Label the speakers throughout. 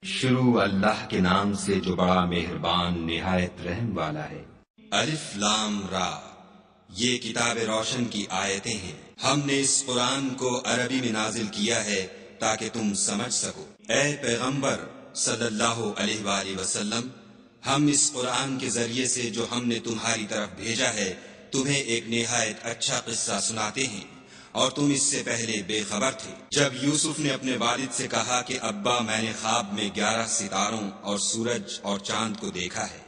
Speaker 1: شروع اللہ کے نام سے جو بڑا مہربان نہایت رحم والا ہے۔
Speaker 2: الف لام را، یہ کتاب روشن کی آیتیں ہیں۔ ہم نے اس قرآن کو عربی میں نازل کیا ہے تاکہ تم سمجھ سکو۔ اے پیغمبر صلی اللہ علیہ وآلہ وسلم، ہم اس قرآن کے ذریعے سے جو ہم نے تمہاری طرف بھیجا ہے تمہیں ایک نہایت اچھا قصہ سناتے ہیں، اور تم اس سے پہلے بے خبر تھے۔ جب یوسف نے اپنے والد سے کہا کہ ابا میں نے خواب میں 11 ستاروں اور سورج اور چاند کو دیکھا ہے،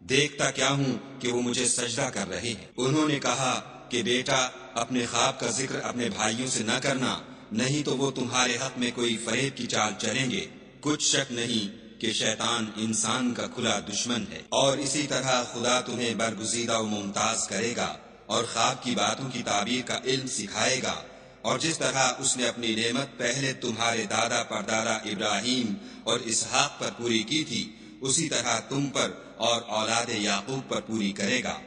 Speaker 2: دیکھتا کیا ہوں کہ وہ مجھے سجدہ کر رہے ہیں۔ انہوں نے کہا کہ بیٹا، اپنے خواب کا ذکر اپنے بھائیوں سے نہ کرنا، نہیں تو وہ تمہارے حق میں کوئی فریب کی چال چلیں گے۔ کچھ شک نہیں کہ شیطان انسان کا کھلا دشمن ہے، اور اسی طرح خدا تمہیں برگزیدہ و ممتاز کرے گا اور خواب کی باتوں کی تعبیر کا علم سکھائے گا، اور جس طرح اس نے اپنی نعمت پہلے تمہارے دادا پردادا ابراہیم اور اسحاق پر پوری کی تھی، اسی طرح تم پر اور اولاد یعقوب پر پوری کرے گا۔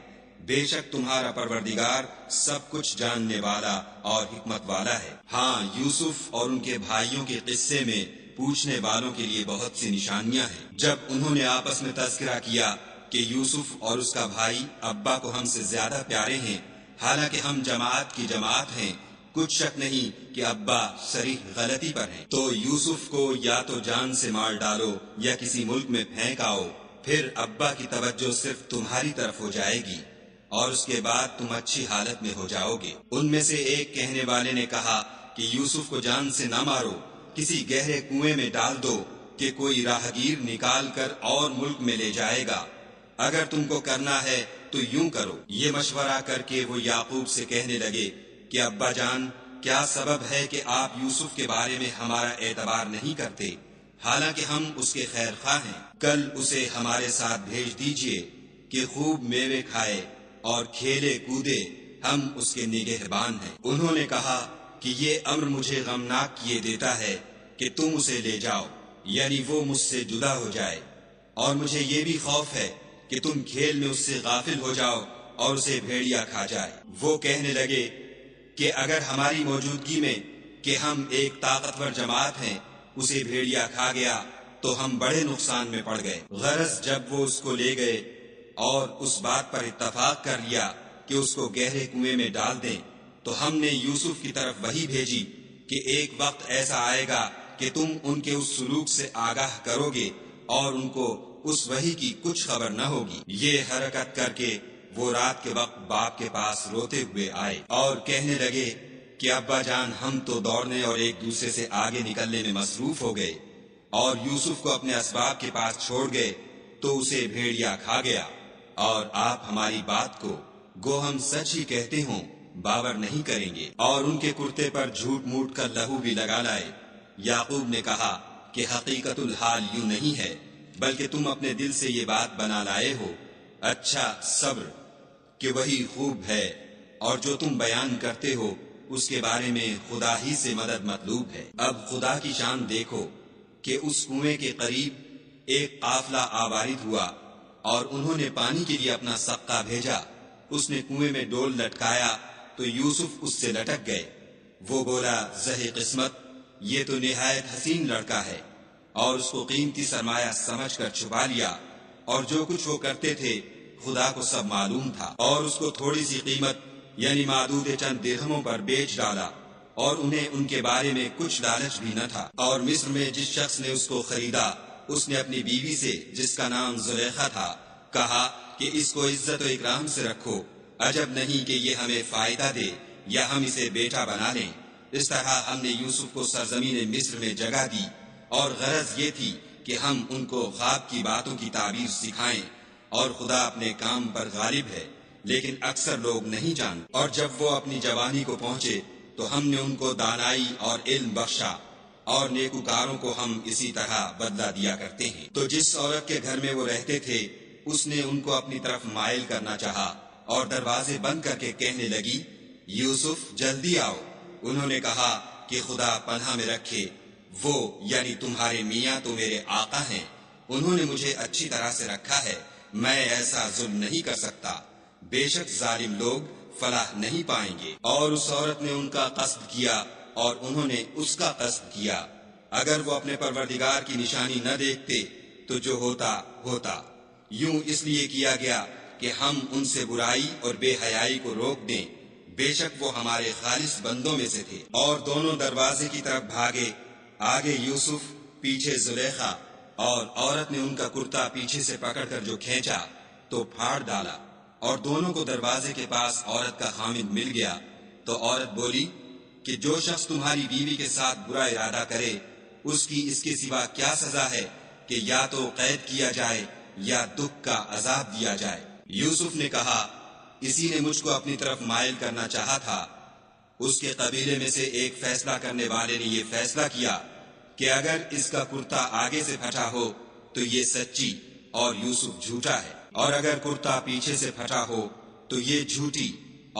Speaker 2: بے شک تمہارا پروردگار سب کچھ جاننے والا اور حکمت والا ہے۔ ہاں، یوسف اور ان کے بھائیوں کے قصے میں پوچھنے والوں کے لیے بہت سی نشانیاں ہیں۔ جب انہوں نے آپس میں تذکرہ کیا کہ یوسف اور اس کا بھائی ابا کو ہم سے زیادہ پیارے ہیں، حالانکہ ہم جماعت کی جماعت ہیں، کچھ شک نہیں کہ ابا صریح غلطی پر ہیں، تو یوسف کو یا تو جان سے مار ڈالو یا کسی ملک میں پھینک آؤ، پھر ابا کی توجہ صرف تمہاری طرف ہو جائے گی اور اس کے بعد تم اچھی حالت میں ہو جاؤ گے۔ ان میں سے ایک کہنے والے نے کہا کہ یوسف کو جان سے نہ مارو، کسی گہرے کنویں میں ڈال دو کہ کوئی راہگیر نکال کر اور ملک میں لے جائے گا۔ اگر تم کو کرنا ہے تو یوں کرو۔ یہ مشورہ کر کے وہ یعقوب سے کہنے لگے کہ ابا جان، کیا سبب ہے کہ آپ یوسف کے بارے میں ہمارا اعتبار نہیں کرتے، حالانکہ ہم اس کے خیر خواہ ہیں؟ کل اسے ہمارے ساتھ بھیج دیجئے کہ خوب میوے کھائے اور کھیلے کودے، ہم اس کے نگہبان ہیں۔ انہوں نے کہا کہ یہ امر مجھے غمناک کیے دیتا ہے کہ تم اسے لے جاؤ، یعنی وہ مجھ سے جدا ہو جائے، اور مجھے یہ بھی خوف ہے کہ تم کھیل میں اس سے غافل ہو جاؤ اور اسے بھیڑیا کھا جائے۔ وہ کہنے لگے کہ اگر ہماری موجودگی میں کہ ہم ایک طاقتور جماعت ہیں اسے بھیڑیا کھا گیا تو ہم بڑے نقصان میں پڑ گئے۔ غرض جب وہ اس کو لے گئے اور اس بات پر اتفاق کر لیا کہ اس کو گہرے کنویں میں ڈال دیں، تو ہم نے یوسف کی طرف وحی بھیجی کہ ایک وقت ایسا آئے گا کہ تم ان کے اس سلوک سے آگاہ کرو گے اور ان کو اس وحی کی کچھ خبر نہ ہوگی۔ یہ حرکت کر کے وہ رات کے وقت باپ کے پاس روتے ہوئے آئے اور کہنے لگے کہ ابا جان، ہم تو دوڑنے اور ایک دوسرے سے آگے نکلنے میں مصروف ہو گئے اور یوسف کو اپنے اسباب کے پاس چھوڑ گئے تو اسے بھیڑیا کھا گیا، اور آپ ہماری بات کو گو ہم سچ ہی کہتے ہوں باور نہیں کریں گے، اور ان کے کرتے پر جھوٹ موٹ کر لہو بھی لگا لائے۔ یعقوب نے کہا کہ حقیقت الحال یوں نہیں ہے، بلکہ تم اپنے دل سے یہ بات بنا لائے ہو۔ اچھا، صبر کہ وہی خوب ہے، اور جو تم بیان کرتے ہو اس کے بارے میں خدا ہی سے مدد مطلوب ہے۔ اب خدا کی شان دیکھو کہ اس کنویں کے قریب ایک قافلہ آوارد ہوا اور انہوں نے پانی کے لیے اپنا سقا بھیجا۔ اس نے کنویں میں ڈول لٹکایا تو یوسف اس سے لٹک گئے۔ وہ بولا، زہ قسمت، یہ تو نہایت حسین لڑکا ہے، اور اس کو قیمتی سرمایہ سمجھ کر چھپا لیا، اور جو کچھ وہ کرتے تھے خدا کو سب معلوم تھا، اور اس کو تھوڑی سی قیمت یعنی معدود چند درہموں پر بیچ ڈالا، اور انہیں ان کے بارے میں کچھ لالچ بھی نہ تھا۔ اور مصر میں جس شخص نے اس کو خریدا، اس نے اپنی بیوی سے جس کا نام زلیخا تھا کہا کہ اس کو عزت و اکرام سے رکھو، عجب نہیں کہ یہ ہمیں فائدہ دے یا ہم اسے بیٹا بنا لیں۔ اس طرح ہم نے یوسف کو سرزمین مصر میں جگہ دی، اور غرض یہ تھی کہ ہم ان کو خواب کی باتوں کی تعبیر سکھائیں، اور خدا اپنے کام پر غالب ہے، لیکن اکثر لوگ نہیں جانتے۔ اور جب وہ اپنی جوانی کو پہنچے تو ہم نے ان کو دانائی اور علم بخشا، اور نیکوکاروں کو ہم اسی طرح بدلہ دیا کرتے ہیں۔ تو جس عورت کے گھر میں وہ رہتے تھے اس نے ان کو اپنی طرف مائل کرنا چاہا، اور دروازے بند کر کے کہنے لگی، یوسف جلدی آؤ۔ انہوں نے کہا کہ خدا پناہ میں رکھے، وہ یعنی تمہارے میاں تو میرے آقا ہیں، انہوں نے مجھے اچھی طرح سے رکھا ہے، میں ایسا ظلم نہیں کر سکتا، بے شک ظالم لوگ فلاح نہیں پائیں گے۔ اور اس عورت نے ان کا قصد کیا اور انہوں نے اس کا قصد کیا۔ اگر وہ اپنے پروردگار کی نشانی نہ دیکھتے تو جو ہوتا ہوتا، یوں اس لیے کیا گیا کہ ہم ان سے برائی اور بے حیائی کو روک دیں، بے شک وہ ہمارے خالص بندوں میں سے تھے۔ اور دونوں دروازے کی طرف بھاگے، آگے یوسف، پیچھے زلیخا، اور عورت نے ان کا کرتا پیچھے سے پکڑ کر جو کھینچا تو پھاڑ ڈالا، اور دونوں کو دروازے کے پاس عورت کا خامد مل گیا۔ تو عورت بولی کہ جو شخص تمہاری بیوی کے ساتھ برا ارادہ کرے اس کی اس کے سوا کیا سزا ہے کہ یا تو قید کیا جائے یا دکھ کا عذاب دیا جائے۔ یوسف نے کہا، اسی نے مجھ کو اپنی طرف مائل کرنا چاہا تھا۔ اس کے قبیلے میں سے ایک فیصلہ کرنے والے نے یہ فیصلہ کیا کہ اگر اس کا کرتا آگے سے پھٹا ہو تو یہ سچی اور یوسف جھوٹا ہے، اور اگر کرتا پیچھے سے پھٹا ہو تو یہ جھوٹی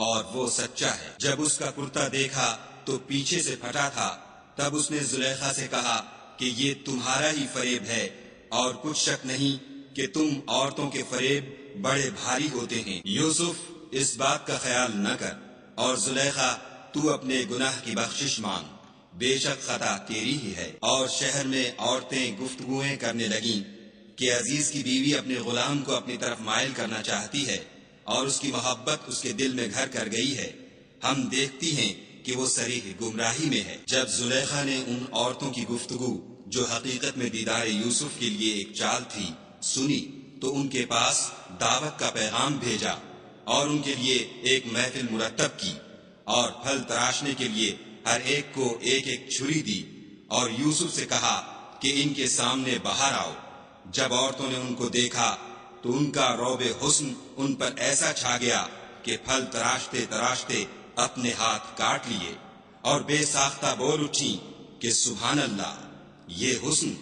Speaker 2: اور وہ سچا ہے۔ جب اس کا کرتا دیکھا تو پیچھے سے پھٹا تھا، تب اس نے زلیخا سے کہا کہ یہ تمہارا ہی فریب ہے، اور کچھ شک نہیں کہ تم عورتوں کے فریب بڑے بھاری ہوتے ہیں۔ یوسف، اس بات کا خیال نہ کر، اور زلیخا، تو اپنے گناہ کی بخشش مانگ، بے شک خطا تیری ہی ہے۔ اور شہر میں عورتیں گفتگویں کرنے لگیں کہ عزیز کی بیوی اپنے غلام کو اپنی طرف مائل کرنا چاہتی ہے، اور اس کی محبت اس کے دل میں گھر کر گئی ہے، ہم دیکھتی ہیں کہ وہ صریح گمراہی میں ہے۔ جب زلیخا نے ان عورتوں کی گفتگو جو حقیقت میں دیدار یوسف کے لیے ایک چال تھی سنی تو ان کے پاس دعوت کا پیغام بھیجا، اور ان کے لیے ایک محفل مرتب کی، اور پھل تراشنے کے لیے ہر ایک کو ایک ایک چھری دی، اور یوسف سے کہا کہ ان کے سامنے باہر آؤ۔ جب عورتوں نے ان کو دیکھا تو ان کا روب حسن ان پر ایسا چھا گیا کہ پھل تراشتے تراشتے اپنے ہاتھ کاٹ لیے، اور بے ساختہ بول اٹھی کہ سبحان اللہ، یہ حسن،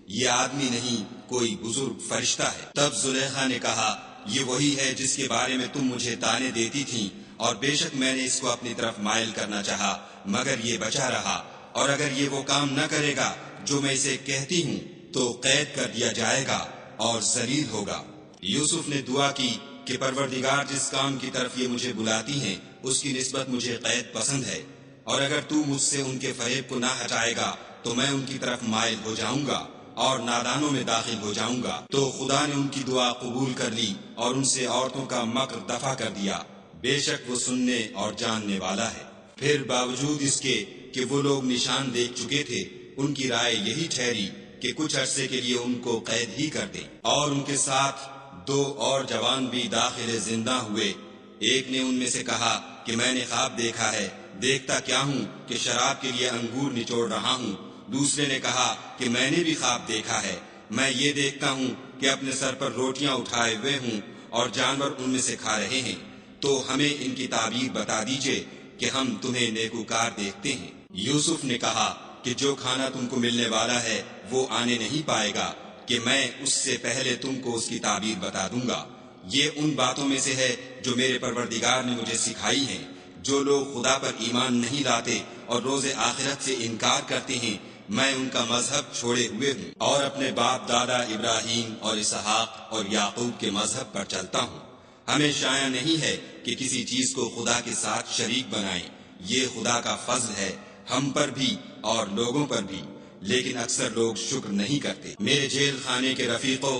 Speaker 2: یہ آدمی نہیں کوئی بزرگ فرشتہ ہے۔ تب زلیخا نے کہا، یہ وہی ہے جس کے بارے میں تم مجھے تانے دیتی تھی، اور بے شک میں نے اس کو اپنی طرف مائل کرنا چاہا مگر یہ بچا رہا، اور اگر یہ وہ کام نہ کرے گا جو میں اسے کہتی ہوں تو قید کر دیا جائے گا اور ذلیل ہوگا۔ یوسف نے دعا کی کہ پروردگار، جس کام کی طرف یہ مجھے بلاتی ہیں اس کی نسبت مجھے قید پسند ہے، اور اگر تو مجھ سے ان کے فریب کو نہ ہٹائے گا تو میں ان کی طرف مائل ہو جاؤں گا اور نادانوں میں داخل ہو جاؤں گا۔ تو خدا نے ان کی دعا قبول کر لی اور ان سے عورتوں کا مکر دفع کر دیا، بے شک وہ سننے اور جاننے والا ہے۔ پھر باوجود اس کے کہ وہ لوگ نشان دیکھ چکے تھے، ان کی رائے یہی ٹھہری کہ کچھ عرصے کے لیے ان کو قید ہی کر دیں، اور ان کے ساتھ 2 اور جوان بھی داخل زندہ ہوئے۔ ایک نے ان میں سے کہا کہ میں نے خواب دیکھا ہے، دیکھتا کیا ہوں کہ شراب کے لیے انگور نچوڑ رہا ہوں۔ دوسرے نے کہا کہ میں نے بھی خواب دیکھا ہے، میں یہ دیکھتا ہوں کہ اپنے سر پر روٹیاں اٹھائے ہوئے ہوں اور جانور ان میں سے کھا رہے ہیں، تو ہمیں ان کی تعبیر بتا دیجئے کہ ہم تمہیں نیکوکار دیکھتے ہیں۔ یوسف نے کہا کہ جو کھانا تم کو ملنے والا ہے وہ آنے نہیں پائے گا کہ میں اس سے پہلے تم کو اس کی تعبیر بتا دوں گا۔ یہ ان باتوں میں سے ہے جو میرے پروردگار نے مجھے سکھائی ہیں۔ جو لوگ خدا پر ایمان نہیں لاتے اور روز آخرت سے انکار کرتے ہیں، میں ان کا مذہب چھوڑے ہوئے ہوں اور اپنے باپ دادا ابراہیم اور اسحاق اور یعقوب کے مذہب پر چلتا ہوں۔ ہمیں شایع نہیں ہے کہ کسی چیز کو خدا کے ساتھ شریک بنائیں، یہ خدا کا فضل ہے ہم پر بھی اور لوگوں پر بھی، لیکن اکثر لوگ شکر نہیں کرتے۔ میرے جیل خانے کے رفیقوں،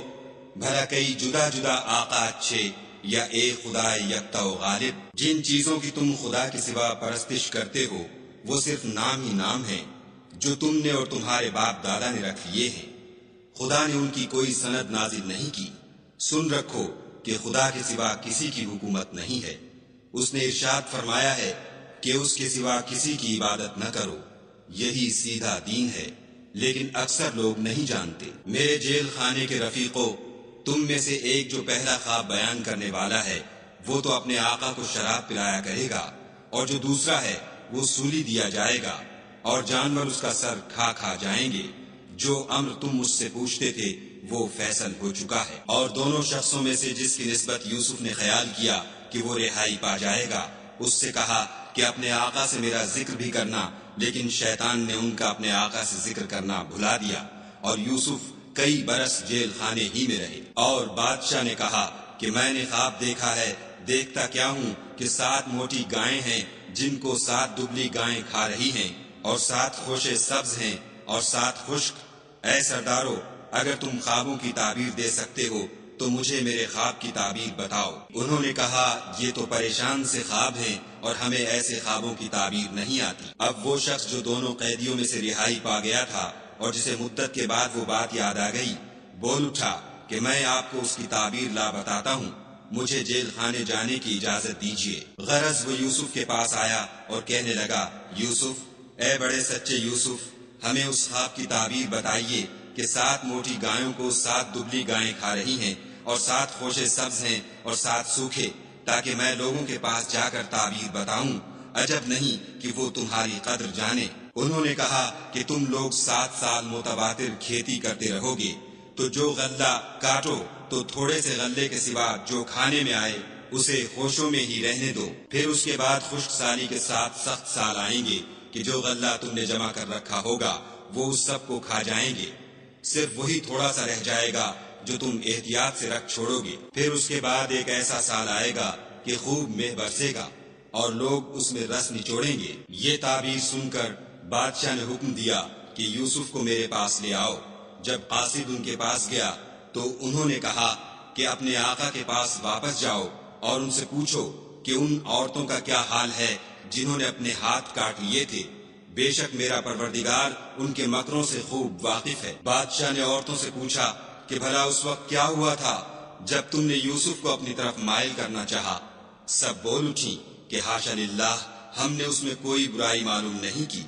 Speaker 2: بھلا کئی جدا جدا آقا اچھے یا ایک خدا یکتا و غالب؟ جن چیزوں کی تم خدا کے سوا پرستش کرتے ہو وہ صرف نام ہی نام ہیں جو تم نے اور تمہارے باپ دادا نے رکھ لیے ہیں، خدا نے ان کی کوئی سند نازل نہیں کی۔ سن رکھو کہ خدا کے سوا کسی کی حکومت نہیں ہے۔ اس نے ارشاد فرمایا ہے کہ اس کے سوا کسی کی عبادت نہ کرو، یہی سیدھا دین ہے، لیکن اکثر لوگ نہیں جانتے۔ میرے جیل خانے کے رفیقوں، تم میں سے ایک جو پہلا خواب بیان کرنے والا ہے وہ تو اپنے آقا کو شراب پلایا کرے گا، اور جو دوسرا ہے وہ سولی دیا جائے گا اور جانور اس کا سر کھا کھا جائیں گے۔ جو امر تم مجھ سے پوچھتے تھے وہ فیصل ہو چکا ہے۔ اور دونوں شخصوں میں سے جس کی نسبت یوسف نے خیال کیا کہ وہ رہائی پا جائے گا، اس سے کہا کہ اپنے آقا سے میرا ذکر بھی کرنا، لیکن شیطان نے ان کا اپنے آقا سے ذکر کرنا بھلا دیا، اور یوسف کئی برس جیل خانے ہی میں رہے۔ اور بادشاہ نے کہا کہ میں نے خواب دیکھا ہے، دیکھتا کیا ہوں کہ 7 موٹی گائیں ہیں جن کو 7 دبلی گائیں کھا رہی ہیں، اور 7 خوشے سبز ہیں اور 7 خشک۔ اے سردارو، اگر تم خوابوں کی تعبیر دے سکتے ہو تو مجھے میرے خواب کی تعبیر بتاؤ۔ انہوں نے کہا یہ تو پریشان سے خواب ہیں اور ہمیں ایسے خوابوں کی تعبیر نہیں آتی۔ اب وہ شخص جو دونوں قیدیوں میں سے رہائی پا گیا تھا اور جسے مدت کے بعد وہ بات یاد آ گئی، بول اٹھا کہ میں آپ کو اس کی تعبیر لا بتاتا ہوں، مجھے جیل خانے جانے کی اجازت دیجیے۔ غرض وہ یوسف کے پاس آیا اور کہنے لگا، یوسف، اے بڑے سچے یوسف، ہمیں اس خواب کی تعبیر بتائیے کہ 7 موٹی گایوں کو 7 دبلی گائیں کھا رہی ہیں اور 7 خوشے سبز ہیں اور 7 سوکھے، تاکہ میں لوگوں کے پاس جا کر تعبیر بتاؤں۔ عجب نہیں کہ وہ تمہاری قدر جانے۔ انہوں نے کہا کہ تم لوگ 7 سال متواتر کھیتی کرتے رہو گے، تو جو غلہ کاٹو تو تھوڑے سے غلے کے سوا جو کھانے میں آئے اسے خوشوں میں ہی رہنے دو۔ پھر اس کے بعد خشک سالی کے ساتھ سخت سال آئیں گے کہ جو غلہ تم نے جمع کر رکھا ہوگا وہ اس سب کو کھا جائیں گے، صرف وہی تھوڑا سا رہ جائے گا جو تم احتیاط سے رکھ چھوڑو گے۔ پھر اس کے بعد ایک ایسا سال آئے گا کہ خوب مہ برسے گا اور لوگ اس میں رس نچوڑیں گے۔ یہ تعبیر سن کر بادشاہ نے حکم دیا کہ یوسف کو میرے پاس لے آؤ۔ جب قاصد ان کے پاس گیا تو انہوں نے کہا کہ اپنے آقا کے پاس واپس جاؤ اور ان سے پوچھو کہ ان عورتوں کا کیا حال ہے جنہوں نے اپنے ہاتھ کاٹ لیے تھے، بے شک میرا پروردگار ان کے مکروں سے خوب واقف ہے۔ بادشاہ نے عورتوں سے پوچھا کہ بھلا اس وقت کیا ہوا تھا جب تم نے یوسف کو اپنی طرف مائل کرنا چاہا؟ سب بول اٹھی کہ حاشا للہ، ہم نے اس میں کوئی برائی معلوم نہیں کی۔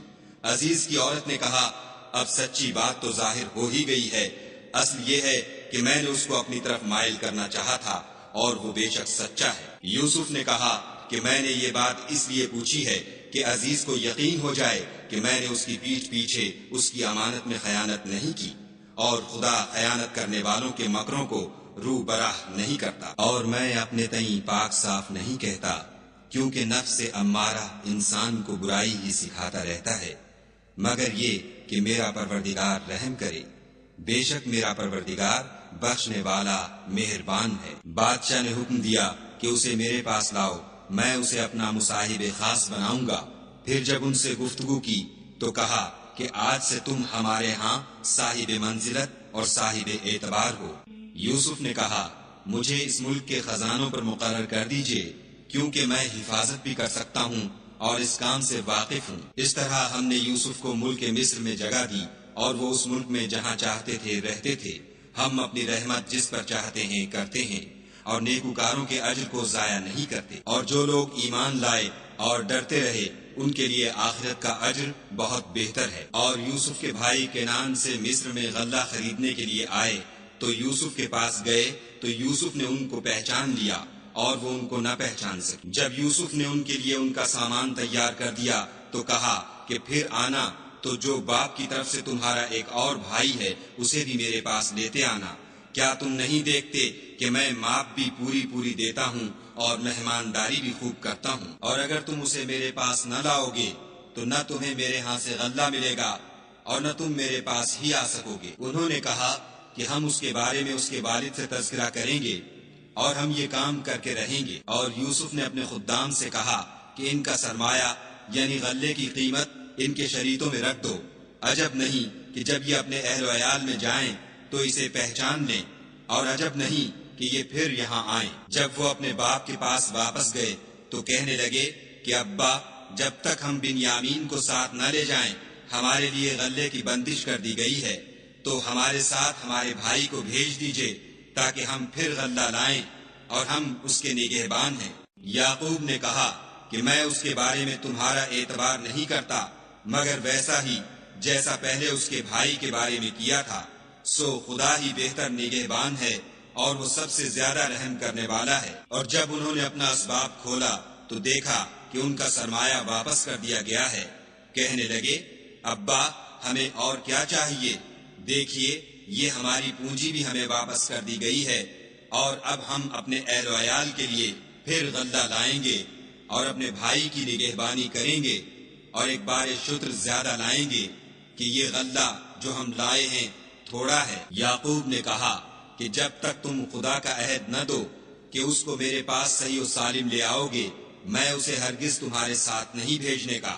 Speaker 2: عزیز کی عورت نے کہا، اب سچی بات تو ظاہر ہو ہی گئی ہے، اصل یہ ہے کہ میں نے اس کو اپنی طرف مائل کرنا چاہا تھا اور وہ بے شک سچا ہے۔ یوسف نے کہا کہ میں نے یہ بات اس لیے پوچھی ہے کہ عزیز کو یقین ہو جائے کہ میں نے اس کی پیٹھ پیچھے اس کی امانت میں خیانت نہیں کی، اور خدا خیانت کرنے والوں کے مکروں کو رو براہ نہیں کرتا، اور میں اپنے تئیں پاک صاف نہیں کہتا، کیونکہ نفس امارہ انسان کو برائی ہی سکھاتا رہتا ہے، مگر یہ کہ میرا پروردگار رحم کرے، بے شک میرا پروردگار بخشنے والا مہربان ہے۔ بادشاہ نے حکم دیا کہ اسے میرے پاس لاؤ، میں اسے اپنا مصاحب خاص بناؤں گا۔ پھر جب ان سے گفتگو کی تو کہا کہ آج سے تم ہمارے ہاں صاحب منزلت اور صاحب اعتبار ہو۔ یوسف نے کہا، مجھے اس ملک کے خزانوں پر مقرر کر دیجئے، کیونکہ میں حفاظت بھی کر سکتا ہوں اور اس کام سے واقف ہوں۔ اس طرح ہم نے یوسف کو ملک مصر میں جگہ دی اور وہ اس ملک میں جہاں چاہتے تھے رہتے تھے۔ ہم اپنی رحمت جس پر چاہتے ہیں کرتے ہیں اور نیکوکاروں کے اجر کو ضائع نہیں کرتے، اور جو لوگ ایمان لائے اور ڈرتے رہے ان کے لیے آخرت کا اجر بہت بہتر ہے۔ اور یوسف کے بھائی کینان سے مصر میں غلہ خریدنے کے لیے آئے تو یوسف کے پاس گئے تو یوسف نے ان کو پہچان لیا اور وہ ان کو نہ پہچان سکے۔ جب یوسف نے ان کے لیے ان کا سامان تیار کر دیا تو کہا کہ پھر آنا تو جو باپ کی طرف سے تمہارا ایک اور بھائی ہے اسے بھی میرے پاس لیتے آنا۔ کیا تم نہیں دیکھتے کہ میں ماپ بھی پوری دیتا ہوں اور مہمانداری بھی خوب کرتا ہوں؟ اور اگر تم اسے میرے پاس نہ لاؤ گے تو نہ تمہیں میرے ہاں سے غلہ ملے گا اور نہ تم میرے پاس ہی آ سکو گے۔ انہوں نے کہا کہ ہم اس کے بارے میں اس کے والد سے تذکرہ کریں گے اور ہم یہ کام کر کے رہیں گے۔ اور یوسف نے اپنے خدام سے کہا کہ ان کا سرمایہ یعنی غلے کی قیمت ان کے شریطوں میں رکھ دو، عجب نہیں کہ جب یہ اپنے اہل و عیال میں جائیں تو اسے پہچان لیں، اور عجب نہیں کہ یہ پھر یہاں آئیں۔ جب وہ اپنے باپ کے پاس واپس گئے تو کہنے لگے کہ ابا، جب تک ہم بنیامین کو ساتھ نہ لے جائیں ہمارے لیے غلے کی بندش کر دی گئی ہے، تو ہمارے ساتھ ہمارے بھائی کو بھیج دیجئے تاکہ ہم پھر غلہ لائیں اور ہم اس کے نگہبان ہیں۔ یعقوب نے کہا کہ میں اس کے بارے میں تمہارا اعتبار نہیں کرتا مگر ویسا ہی جیسا پہلے اس کے بھائی کے بارے میں کیا تھا، سو خدا ہی بہتر نگہبان ہے اور وہ سب سے زیادہ رحم کرنے والا ہے۔ اور جب انہوں نے اپنا اسباب کھولا تو دیکھا کہ ان کا سرمایہ واپس کر دیا گیا ہے۔ کہنے لگے، ابا ہمیں اور کیا چاہیے؟ دیکھیے یہ ہماری پونجی بھی ہمیں واپس کر دی گئی ہے، اور اب ہم اپنے اہل و عیال کے لیے پھر غلہ لائیں گے اور اپنے بھائی کی نگہبانی کریں گے، اور ایک بار شتر زیادہ لائیں گے کہ یہ غلہ جو ہم لائے ہیں تھوڑا ہے۔ یعقوب نے کہا کہ جب تک تم خدا کا عہد نہ دو کہ اس کو میرے پاس صحیح و سالم لے آؤ گے، میں اسے ہرگز تمہارے ساتھ نہیں بھیجنے کا،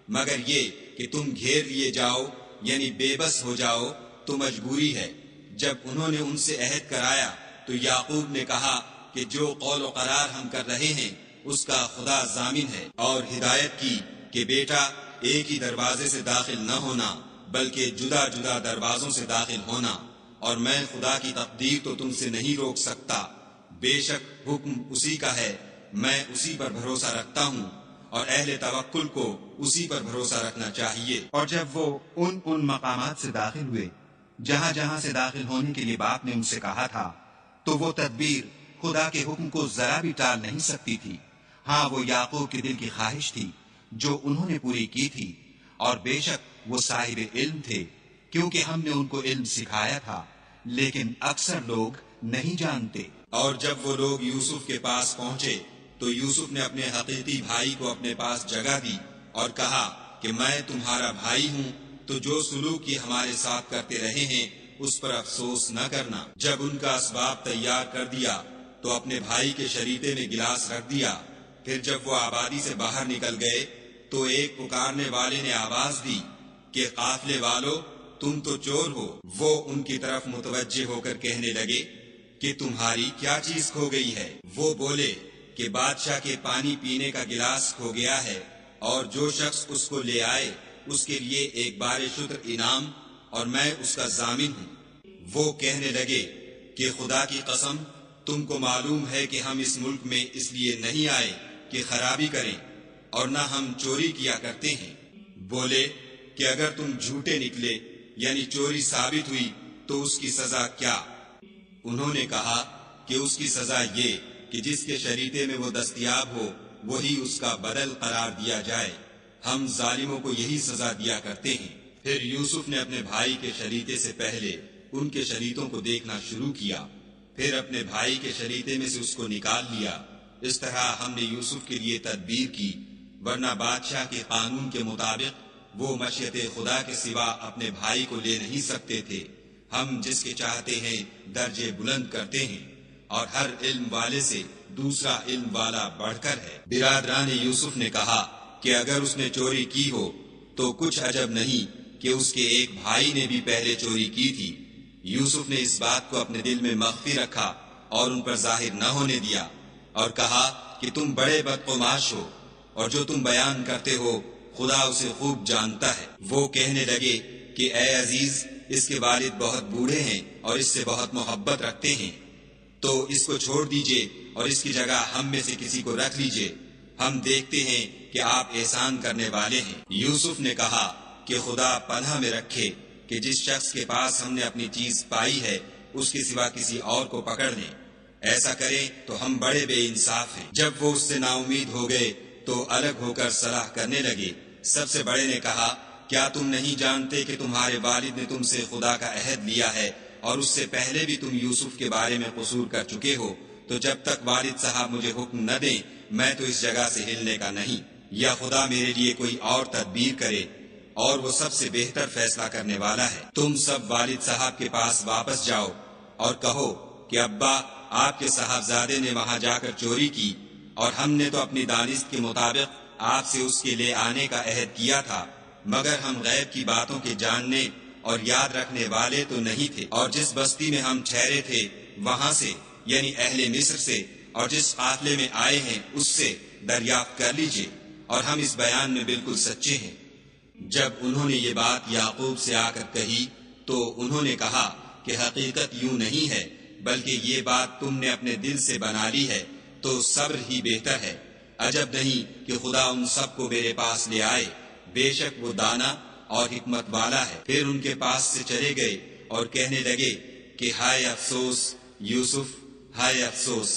Speaker 2: مگر یہ کہ تم گھیر لیے جاؤ یعنی بے بس ہو جاؤ تو مجبوری ہے۔ جب انہوں نے ان سے عہد کرایا تو یعقوب نے کہا کہ جو قول و قرار ہم کر رہے ہیں اس کا خدا ضامن ہے، اور ہدایت کی کہ بیٹا ایک ہی دروازے سے داخل نہ ہونا بلکہ جدا جدا دروازوں سے داخل ہونا، اور میں خدا کی تقدیر تو تم سے نہیں روک سکتا، بے شک حکم اسی کا ہے، میں اسی پر بھروسہ رکھتا ہوں، اور اہل توکل کو اسی پر بھروسہ رکھنا چاہیے۔
Speaker 3: اور جب وہ ان مقامات سے داخل ہوئے جہاں جہاں سے داخل ہونے کے لیے باپ نے ان سے کہا تھا، تو وہ تدبیر خدا کے حکم کو ذرا بھی ٹال نہیں سکتی تھی۔ ہاں، وہ یعقوب کے دل کی خواہش تھی جو انہوں نے پوری کی تھی، اور بے شک وہ صاحب علم تھے، کیونکہ ہم نے ان کو علم سکھایا تھا، لیکن اکثر لوگ نہیں جانتے۔
Speaker 2: اور جب وہ لوگ یوسف کے پاس پہنچے تو یوسف نے اپنے حقیقی بھائی کو اپنے پاس جگہ دی اور کہا کہ میں تمہارا بھائی ہوں، تو جو سلوک یہ ہمارے ساتھ کرتے رہے ہیں اس پر افسوس نہ کرنا۔ جب ان کا اسباب تیار کر دیا تو اپنے بھائی کے شریطے میں گلاس رکھ دیا۔ پھر جب وہ آبادی سے باہر نکل گئے تو ایک پکارنے والے نے آواز دی کہ قافلے والو، تم تو چور ہو۔ وہ ان کی طرف متوجہ ہو کر کہنے لگے کہ تمہاری کیا چیز کھو گئی ہے؟ وہ بولے کہ بادشاہ کے پانی پینے کا گلاس کھو گیا ہے، اور جو شخص اس کو لے آئے اس کے لیے ایک بار شکر انعام، اور میں اس کا ضامن ہوں۔ وہ کہنے لگے کہ خدا کی قسم، تم کو معلوم ہے کہ ہم اس ملک میں اس لیے نہیں آئے کہ خرابی کریں، اور نہ ہم چوری کیا کرتے ہیں۔ بولے کہ اگر تم جھوٹے نکلے یعنی چوری ثابت ہوئی تو اس کی سزا کیا؟ انہوں نے کہا کہ اس کی سزا یہ کہ جس کے شریطے میں وہ دستیاب ہو وہی اس کا بدل قرار دیا جائے، ہم ظالموں کو یہی سزا دیا کرتے ہیں۔ پھر یوسف نے اپنے بھائی کے شریطے سے پہلے ان کے شریطوں کو دیکھنا شروع کیا، پھر اپنے بھائی کے شریطے میں سے اس کو نکال لیا۔ اس طرح ہم نے یوسف کے لیے تدبیر کی، ورنہ بادشاہ کے قانون کے مطابق وہ مشیت خدا کے سوا اپنے بھائی کو لے نہیں سکتے تھے۔ ہم جس کے چاہتے ہیں درجے بلند کرتے ہیں، اور ہر علم والے سے دوسرا علم والا بڑھ کر ہے۔ برادران یوسف نے کہا کہ اگر اس نے چوری کی ہو تو کچھ عجب نہیں کہ اس کے ایک بھائی نے بھی پہلے چوری کی تھی۔ یوسف نے اس بات کو اپنے دل میں مخفی رکھا اور ان پر ظاہر نہ ہونے دیا، اور کہا کہ تم بڑے بدقماش ہو، اور جو تم بیان کرتے ہو خدا اسے خوب جانتا ہے۔ وہ کہنے لگے کہ اے عزیز، اس کے والد بہت بوڑھے ہیں اور اس سے بہت محبت رکھتے ہیں، تو اس کو چھوڑ دیجئے اور اس کی جگہ ہم میں سے کسی کو رکھ لیجئے، ہم دیکھتے ہیں کہ آپ احسان کرنے والے ہیں۔ یوسف نے کہا کہ خدا پناہ میں رکھے کہ جس شخص کے پاس ہم نے اپنی چیز پائی ہے اس کے سوا کسی اور کو پکڑ لیں، ایسا کریں تو ہم بڑے بے انصاف ہیں۔ جب وہ اس سے نا امید ہو گئے تو الگ ہو کر صلاح کرنے لگے۔ سب سے بڑے نے کہا، کیا تم نہیں جانتے کہ تمہارے والد نے تم سے خدا کا عہد لیا ہے، اور اس سے پہلے بھی تم یوسف کے بارے میں قصور کر چکے ہو، تو جب تک والد صاحب مجھے حکم نہ دیں میں تو اس جگہ سے ہلنے کا نہیں، یا خدا میرے لیے کوئی اور تدبیر کرے، اور وہ سب سے بہتر فیصلہ کرنے والا ہے۔ تم سب والد صاحب کے پاس واپس جاؤ اور کہو کہ ابا، آپ کے صاحبزادے نے وہاں جا کر چوری کی، اور ہم نے تو اپنی دانست کے مطابق آپ سے اس کے لے آنے کا عہد کیا تھا، مگر ہم غیب کی باتوں کے جاننے اور یاد رکھنے والے تو نہیں تھے، اور جس بستی میں ہم ٹھہرے تھے وہاں سے یعنی اہل مصر سے، اور جس قافلے میں آئے ہیں اس سے دریافت کر لیجئے، اور ہم اس بیان میں بالکل سچے ہیں۔ جب انہوں نے یہ بات یعقوب سے آ کر کہی تو انہوں نے کہا کہ حقیقت یوں نہیں ہے، بلکہ یہ بات تم نے اپنے دل سے بنا لی ہے، تو صبر ہی بہتر ہے۔ عجب نہیں کہ خدا ان سب کو میرے پاس لے آئے، بے شک وہ دانا اور حکمت والا ہے۔ پھر ان کے پاس سے چلے گئے اور کہنے لگے کہ ہائے افسوس یوسف، ہائے افسوس،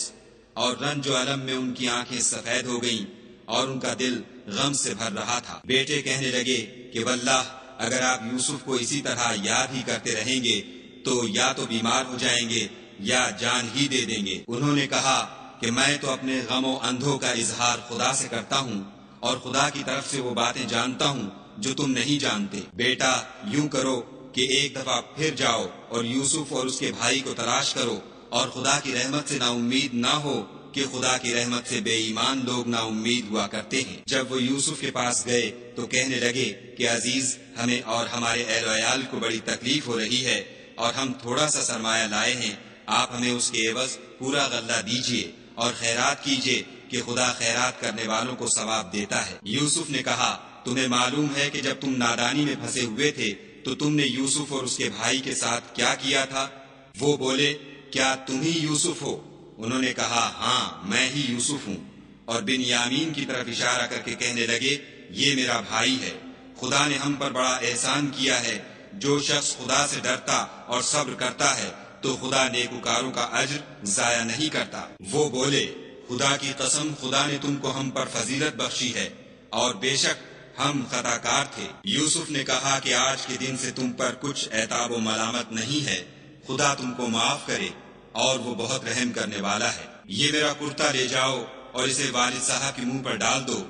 Speaker 2: اور رنج و الم میں ان کی آنکھیں سفید ہو گئیں اور ان کا دل غم سے بھر رہا تھا۔ بیٹے کہنے لگے کہ واللہ اگر آپ یوسف کو اسی طرح یاد ہی کرتے رہیں گے تو یا تو بیمار ہو جائیں گے یا جان ہی دے دیں گے۔ انہوں نے کہا کہ میں تو اپنے غم و اندھوں کا اظہار خدا سے کرتا ہوں، اور خدا کی طرف سے وہ باتیں جانتا ہوں جو تم نہیں جانتے۔ بیٹا یوں کرو کہ ایک دفعہ پھر جاؤ اور یوسف اور اس کے بھائی کو تلاش کرو، اور خدا کی رحمت سے نا امید نہ ہو کہ خدا کی رحمت سے بے ایمان لوگ نا امید ہوا کرتے ہیں۔ جب وہ یوسف کے پاس گئے تو کہنے لگے کہ عزیز، ہمیں اور ہمارے اہل و عیال کو بڑی تکلیف ہو رہی ہے اور ہم تھوڑا سا سرمایہ لائے ہیں، آپ ہمیں اس کے عوض پورا غلہ دیجیے اور خیرات کیجیے کہ خدا خیرات کرنے والوں کو ثواب دیتا ہے۔ یوسف نے کہا، تمہیں معلوم ہے کہ جب تم نادانی میں پھنسے ہوئے تھے تو تم نے یوسف اور اس کے بھائی کے ساتھ کیا کیا تھا؟ وہ بولے، کیا تم ہی یوسف ہو؟ انہوں نے کہا، ہاں میں ہی یوسف ہوں، اور بنیامین کی طرف اشارہ کر کے کہنے لگے، یہ میرا بھائی ہے۔ خدا نے ہم پر بڑا احسان کیا ہے۔ جو شخص خدا سے ڈرتا اور صبر کرتا ہے تو خدا نیکوکاروں کا اجر ضائع نہیں کرتا۔ وہ بولے، خدا کی قسم، خدا نے تم کو ہم پر فضیلت بخشی ہے اور بے شک ہم خطا کار تھے۔ یوسف نے کہا کہ آج کے دن سے تم پر کچھ عتاب و ملامت نہیں ہے، خدا تم کو معاف کرے اور وہ بہت رحم کرنے والا ہے۔ یہ میرا کرتا لے جاؤ اور اسے والد صاحب کے منہ پر ڈال دو،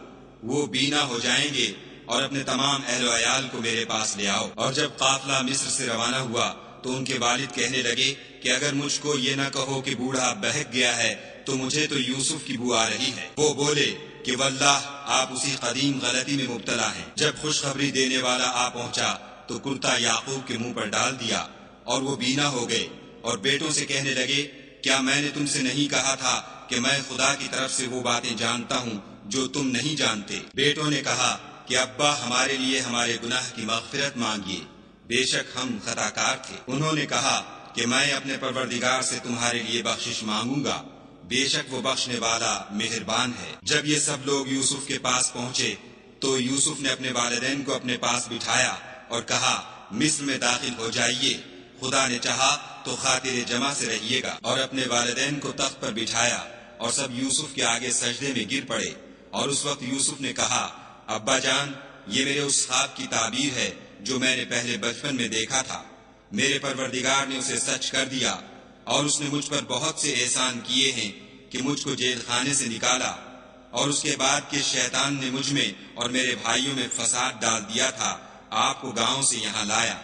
Speaker 2: وہ بینا ہو جائیں گے، اور اپنے تمام اہل و عیال کو میرے پاس لے آؤ۔ اور جب قافلہ مصر سے روانہ ہوا تو ان کے والد کہنے لگے کہ اگر مجھ کو یہ نہ کہو کہ بوڑھا بہک گیا ہے تو مجھے تو یوسف کی بو آ رہی ہے۔ وہ بولے کہ واللہ آپ اسی قدیم غلطی میں مبتلا ہیں۔ جب خوشخبری دینے والا آ پہنچا تو کرتا یعقوب کے منہ پر ڈال دیا اور وہ بینا ہو گئے، اور بیٹوں سے کہنے لگے، کیا میں نے تم سے نہیں کہا تھا کہ میں خدا کی طرف سے وہ باتیں جانتا ہوں جو تم نہیں جانتے؟ بیٹوں نے کہا کہ ابا، ہمارے لیے ہمارے گناہ کی مغفرت مانگیے، بے شک ہم خطا کار تھے۔ انہوں نے کہا کہ میں اپنے پروردگار سے تمہارے لیے بخشش مانگوں گا، بے شک وہ بخشنے والا مہربان ہے۔ جب یہ سب لوگ یوسف کے پاس پہنچے تو یوسف نے اپنے والدین کو اپنے پاس بٹھایا اور کہا، مصر میں داخل ہو جائیے، خدا نے چاہا تو خاطر جمع سے رہیے گا۔ اور اپنے والدین کو تخت پر بٹھایا اور سب یوسف کے آگے سجدے میں گر پڑے۔ اور اس وقت یوسف نے کہا، ابا جان، یہ میرے اس خواب کی تعبیر ہے جو میں نے پہلے بچپن میں دیکھا تھا۔ میرے پروردگار نے اسے سچ کر دیا، اور اس نے مجھ پر بہت سے احسان کیے ہیں کہ مجھ کو جیل خانے سے نکالا، اور اس کے بعد کہ شیطان نے مجھ میں اور میرے بھائیوں میں فساد ڈال دیا تھا، آپ کو گاؤں سے یہاں لایا۔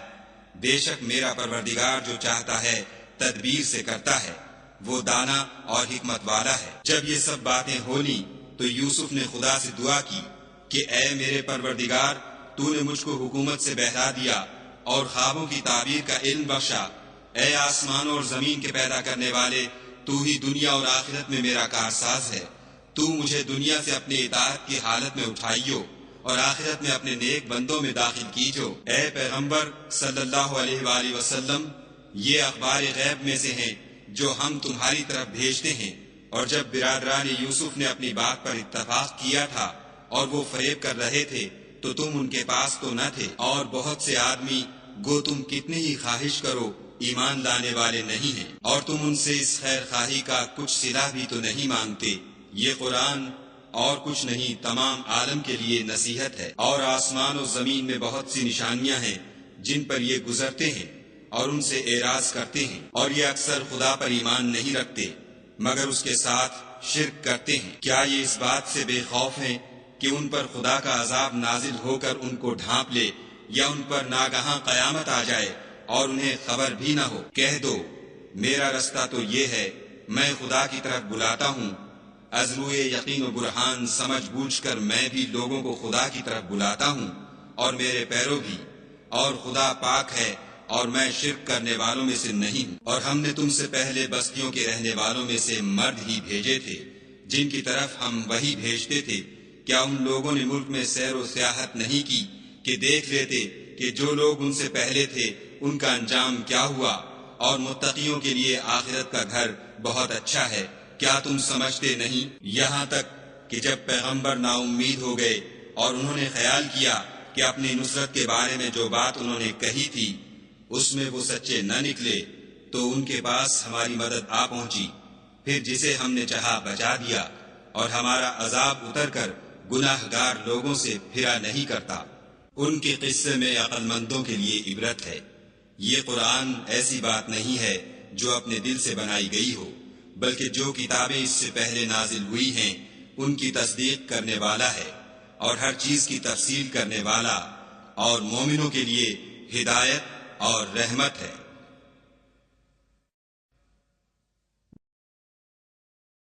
Speaker 2: بے شک میرا پروردگار جو چاہتا ہے تدبیر سے کرتا ہے، وہ دانا اور حکمت والا ہے۔ جب یہ سب باتیں ہونی تو یوسف نے خدا سے دعا کی کہ اے میرے پروردگار، تو نے مجھ کو حکومت سے بہلا دیا اور خوابوں کی تعبیر کا علم بخشا۔ اے آسمان اور زمین کے پیدا کرنے والے، تو ہی دنیا اور آخرت میں میرا کارساز ہے۔ تو مجھے دنیا سے اپنے اطاعت کی حالت میں اٹھائیو اور آخرت میں اپنے نیک بندوں میں داخل کیجو۔ اے پیغمبر صلی اللہ علیہ وآلہ وسلم، یہ اخبار غیب میں سے ہیں جو ہم تمہاری طرف بھیجتے ہیں۔ اور جب برادران یوسف نے اپنی بات پر اتفاق کیا تھا اور وہ فریب کر رہے تھے تو تم ان کے پاس تو نہ تھے، اور بہت سے آدمی گو تم کتنی ہی خواہش کرو ایمان لانے والے نہیں ہیں، اور تم ان سے اس خیر خواہی کا کچھ صلہ بھی تو نہیں مانگتے۔ یہ قرآن اور کچھ نہیں، تمام عالم کے لیے نصیحت ہے۔ اور آسمان و زمین میں بہت سی نشانیاں ہیں جن پر یہ گزرتے ہیں اور ان سے اعراض کرتے ہیں، اور یہ اکثر خدا پر ایمان نہیں رکھتے مگر اس کے ساتھ شرک کرتے ہیں۔ کیا یہ اس بات سے بے خوف ہیں کہ ان پر خدا کا عذاب نازل ہو کر ان کو ڈھانپ لے، یا ان پر ناگہاں قیامت آ جائے اور انہیں خبر بھی نہ ہو؟ کہہ دو، میرا رستہ تو یہ ہے، میں خدا کی طرف بلاتا ہوں، از روئے یقین و برہان سمجھ بوجھ کر میں بھی لوگوں کو خدا کی طرف بلاتا ہوں، اور میرے پیرو بھی، اور خدا پاک ہے اور میں شرک کرنے والوں میں سے نہیں ہوں۔ اور ہم نے تم سے پہلے بستیوں کے رہنے والوں میں سے مرد ہی بھیجے تھے جن کی طرف ہم وہی بھیجتے تھے۔ کیا ان لوگوں نے ملک میں سیر و سیاحت نہیں کی کہ دیکھ لیتے کہ جو لوگ ان سے پہلے تھے ان کا انجام کیا ہوا، اور متقیوں کے لیے آخرت کا گھر بہت اچھا ہے؟ کیا تم سمجھتے نہیں؟ یہاں تک کہ جب پیغمبر نا امید ہو گئے اور انہوں نے خیال کیا کہ اپنی نصرت کے بارے میں جو بات انہوں نے کہی تھی اس میں وہ سچے نہ نکلے، تو ان کے پاس ہماری مدد آ پہنچی، پھر جسے ہم نے چاہا بچا دیا، اور ہمارا عذاب اتر کر گناہ گار لوگوں سے پھرا نہیں کرتا۔ ان کے قصے میں عقل مندوں کے لیے عبرت ہے۔ یہ قرآن ایسی بات نہیں ہے جو اپنے دل سے بنائی گئی ہو، بلکہ جو کتابیں اس سے پہلے نازل ہوئی ہیں ان کی تصدیق کرنے والا ہے، اور ہر چیز کی تفصیل کرنے والا، اور مومنوں کے لیے ہدایت اور رحمت ہے۔